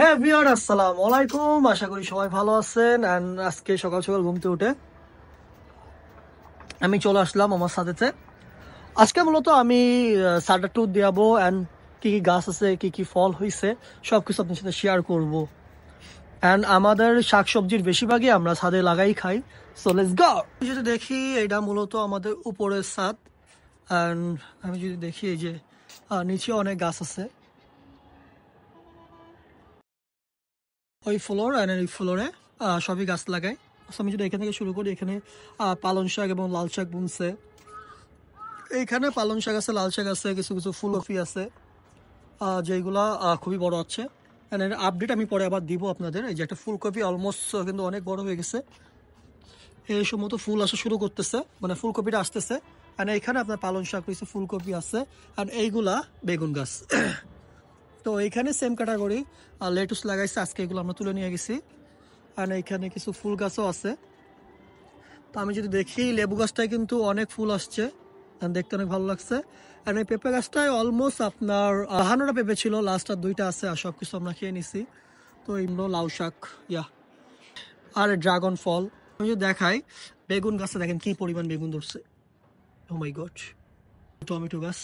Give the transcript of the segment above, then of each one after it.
হ্যাঁ ভিউয়ার, আসসালামু আলাইকুম। আশা করি সবাই ভালো আছেন। অ্যান্ড আজকে সকাল সকাল ঘুমতে উঠে আমি চলে আসলাম আমার সাথেতে। আজকে মূলত আমি সাডা ট্যুর দিয়াবো অ্যান্ড কি কি গাছ আছে, কি কি ফল হয়েছে, সব কিছু আপনার সাথে শেয়ার করব। অ্যান্ড আমাদের শাকসবজির বেশিরভাগই আমরা ছাদে লাগাই খাই। So let's go. যদি দেখি, এটা মূলত আমাদের উপরের ছাদ। অ্যান্ড আমি যদি দেখি, এই যে নিচে অনেক গাছ আছে, ওই ফ্লোর অ্যান্ড এই ফ্লোরে সবই গাছ লাগাই। So, আমি যদি এখান থেকে শুরু করি, এখানে পালং শাক এবং লাল শাক বুনছে। এইখানে পালং শাক আছে, লাল শাক আছে, কিছু কিছু ফুলকপি আছে, যেগুলা খুবই বড় আছে। অ্যান্ড এর আপডেট আমি পরে আবার দিব আপনাদের। এই যে একটা ফুলকপি অলমোস্ট কিন্তু অনেক বড় হয়ে গেছে, এই সময় ফুল আসা শুরু করতেছে, মানে ফুলকপিটা আসতেছে। অ্যান্ড এইখানে আপনার পালং শাক রয়েছে, ফুলকপি আছে, অ্যান্ড এইগুলা বেগুন গাছ। তো এইখানে সেম ক্যাটাগরি লেটুস লাগাইছে, আজকে এগুলো আমরা তুলে নিয়ে গেছি। আর এইখানে কিছু ফুল গাছও আছে। তো আমি যদি দেখি, লেবু গাছটায় কিন্তু অনেক ফুল আসছে, দেখতে অনেক ভালো লাগছে। আর এই পেঁপে গাছটায় অলমোস্ট আপনার 52টা পেঁপে ছিল, লাস্ট আর 2টা আছে, আর সব কিছু আমরা খেয়ে নিছি। তো এগুলো লাউ শাক, ইয়া, আর ড্রাগন ফল। আমি যদি দেখাই, বেগুন গাছে দেখেন কি পরিমাণ বেগুন ধরছে। ও মাই গড। টমেটো গাছ,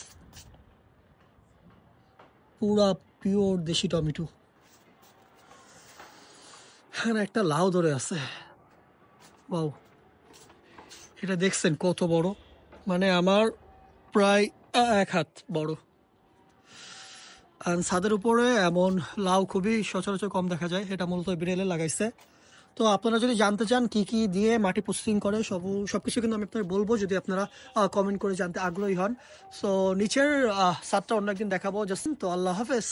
পুরা পিওর দেশি টমেটো। এখানে একটা লাউ ধরে আছে, ওয়াও। এটা দেখছেন কত বড়, মানে আমার প্রায় 1 হাত বড়। আর ছাদের উপরে এমন লাউ খুবই সচরাচর কম দেখা যায়, এটা মূলত বিড়ালে লাগাইছে। তো আপনারা যদি জানতে চান কি কি দিয়ে মাটি প্রসেসিং করে, সবকিছু কিন্তু আমি আপনাদের বলবো, যদি আপনারা কমেন্ট করে জানতে আগ্রহী হন। সো নিচের ছাদটা অন্য একদিন দেখাবো। জাস্ট তো আল্লাহ হাফেজ।